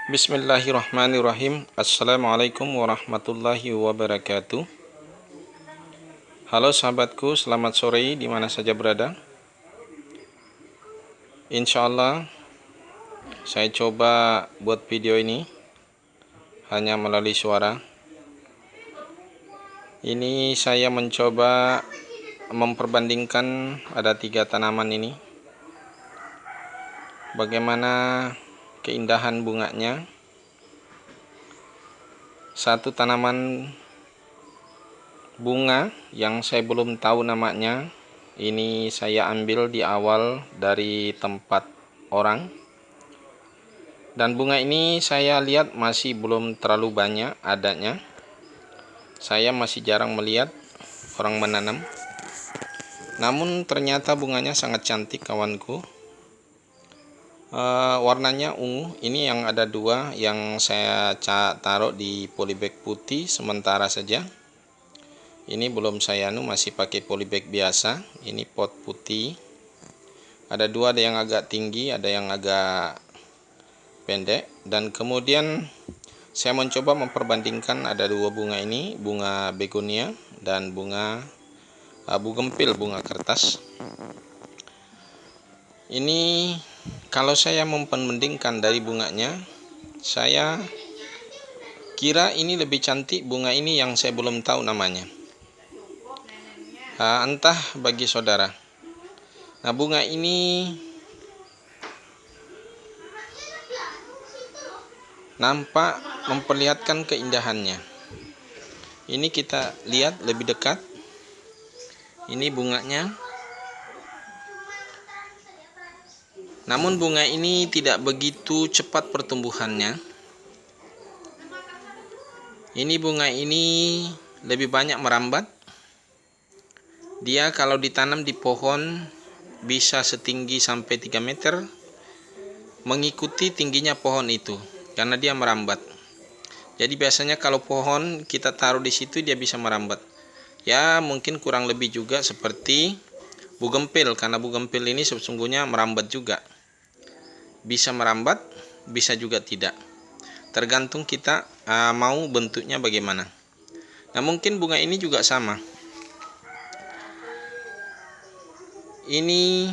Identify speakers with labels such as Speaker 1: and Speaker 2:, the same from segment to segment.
Speaker 1: Bismillahirrahmanirrahim. Assalamualaikum warahmatullahi wabarakatuh. Halo sahabatku, selamat sore di mana saja berada. Insya Allah saya coba buat video ini hanya melalui suara. Ini saya mencoba memperbandingkan ada 3 tanaman ini, bagaimana keindahan bunganya. Satu tanaman bunga yang saya belum tahu namanya, ini saya ambil di awal dari tempat orang, dan bunga ini saya lihat masih belum terlalu banyak adanya. Saya masih jarang melihat orang menanam, namun ternyata bunganya sangat cantik kawanku. Warnanya ungu. Ini yang ada 2 yang saya taruh di polybag putih sementara saja. Ini belum saya masih pakai polybag biasa. Ini pot putih. Ada 2, ada yang agak tinggi, ada yang agak pendek. Dan kemudian saya mencoba memperbandingkan ada 2 bunga ini, bunga begonia dan bunga bugempil, bunga kertas. Ini kalau saya memperbandingkan dari bunganya, saya kira ini lebih cantik bunga ini yang saya belum tahu namanya. Entah bagi saudara. Nah, bunga ini nampak memperlihatkan keindahannya. Ini kita lihat lebih dekat. Ini bunganya. Namun bunga ini tidak begitu cepat pertumbuhannya. Ini bunga ini lebih banyak merambat. Dia kalau ditanam di pohon bisa setinggi sampai 3 meter, mengikuti tingginya pohon itu karena dia merambat. Jadi biasanya kalau pohon kita taruh di situ dia bisa merambat. Ya mungkin kurang lebih juga seperti bugempil, karena bugempil ini sesungguhnya merambat juga. Bisa merambat, bisa juga tidak. Tergantung kita mau bentuknya bagaimana. Nah, mungkin bunga ini juga sama. Ini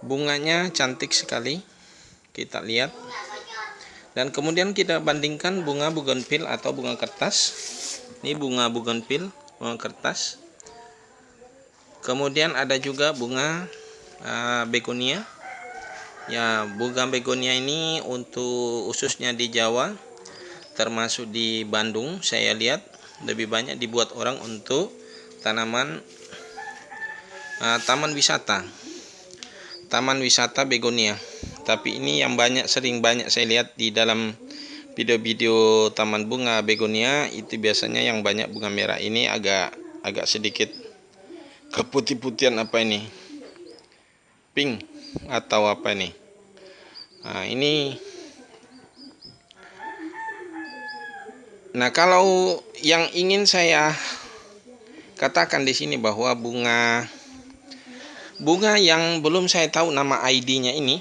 Speaker 1: bunganya cantik sekali. Kita lihat. Dan kemudian kita bandingkan bunga bougainville atau bunga kertas. Ini bunga bougainville, bunga kertas. Kemudian ada juga bunga begonia. Ya, bunga begonia ini untuk khususnya di Jawa, termasuk di Bandung, saya lihat lebih banyak dibuat orang untuk tanaman taman wisata. Taman wisata begonia. Tapi ini yang sering banyak saya lihat di dalam video-video taman bunga begonia itu biasanya yang banyak bunga merah. Ini agak sedikit keputih-putihan apa ini? Pink atau apa ini? Nah, ini. Nah, kalau yang ingin saya katakan di sini bahwa bunga yang belum saya tahu nama ID-nya ini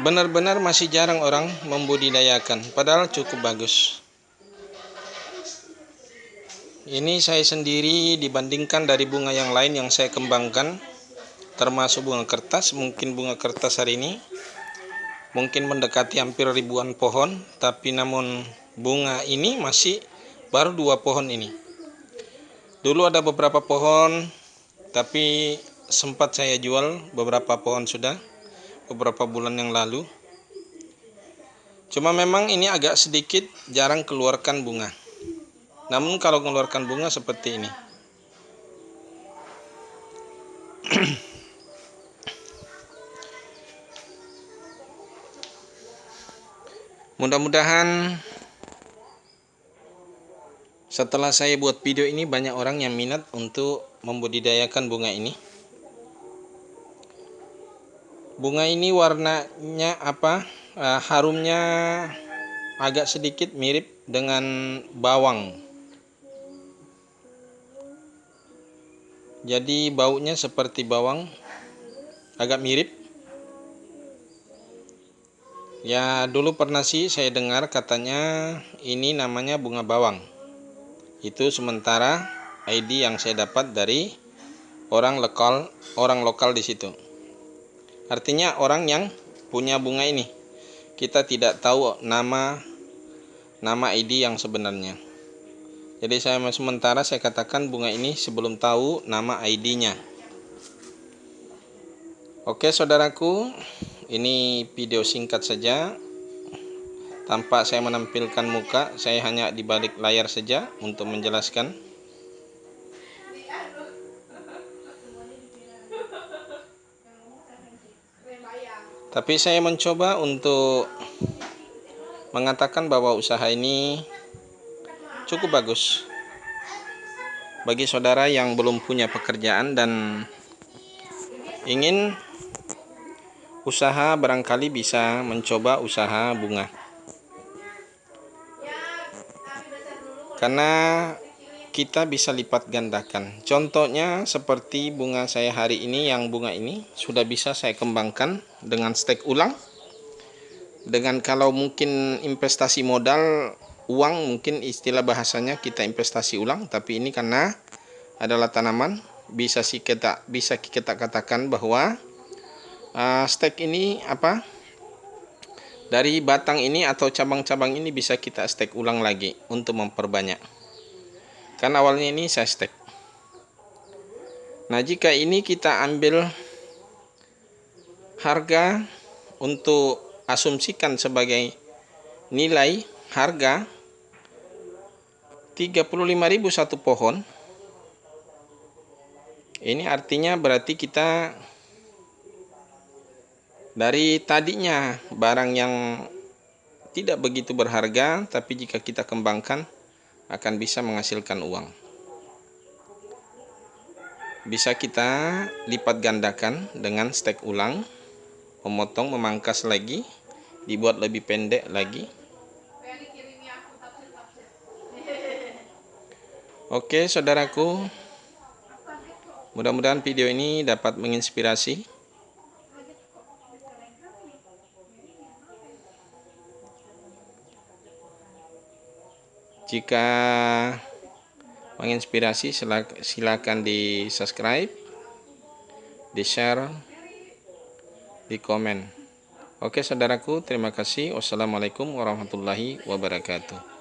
Speaker 1: benar-benar masih jarang orang membudidayakan, padahal cukup bagus. Ini saya sendiri dibandingkan dari bunga yang lain yang saya kembangkan, termasuk bunga kertas. Mungkin bunga kertas hari ini mungkin mendekati hampir ribuan pohon, tapi namun bunga ini masih baru 2 pohon ini. Dulu ada beberapa pohon, tapi sempat saya jual beberapa pohon sudah beberapa bulan yang lalu. Cuma memang ini agak sedikit jarang keluarkan bunga. Namun kalau mengeluarkan bunga seperti ini. Mudah-mudahan setelah saya buat video ini banyak orang yang minat untuk membudidayakan bunga ini. Bunga ini warnanya harumnya agak sedikit mirip dengan bawang. Jadi baunya seperti bawang, agak mirip. Ya, dulu pernah sih saya dengar katanya ini namanya bunga bawang. Itu sementara ID yang saya dapat dari orang lokal di situ. Artinya orang yang punya bunga ini. Kita tidak tahu nama ID yang sebenarnya. Jadi sementara saya katakan bunga ini sebelum tahu nama ID-nya. Oke saudaraku, ini video singkat saja. Tanpa saya menampilkan muka, saya hanya di balik layar saja untuk menjelaskan. Tapi saya mencoba untuk mengatakan bahwa usaha ini cukup bagus bagi saudara yang belum punya pekerjaan dan ingin usaha, barangkali bisa mencoba usaha bunga. Karena kita bisa lipat gandakan. Contohnya seperti bunga saya hari ini, yang bunga ini sudah bisa saya kembangkan dengan stek ulang. Dengan kalau mungkin investasi modal uang, mungkin istilah bahasanya kita investasi ulang, tapi ini karena adalah tanaman, bisa kita katakan bahwa stek ini dari batang ini atau cabang-cabang ini bisa kita stek ulang lagi untuk memperbanyak. Kan awalnya ini saya stek. Nah, jika ini kita ambil harga untuk asumsikan sebagai nilai harga 35.000 satu pohon. Ini artinya berarti kita dari tadinya barang yang tidak begitu berharga, tapi jika kita kembangkan akan bisa menghasilkan uang. Bisa kita lipat gandakan dengan stek ulang, memotong, memangkas lagi, dibuat lebih pendek lagi. Oke saudaraku, mudah-mudahan video ini dapat menginspirasi. Jika menginspirasi, silakan di subscribe, di share, di komen. Oke saudaraku, terima kasih. Wassalamualaikum warahmatullahi wabarakatuh.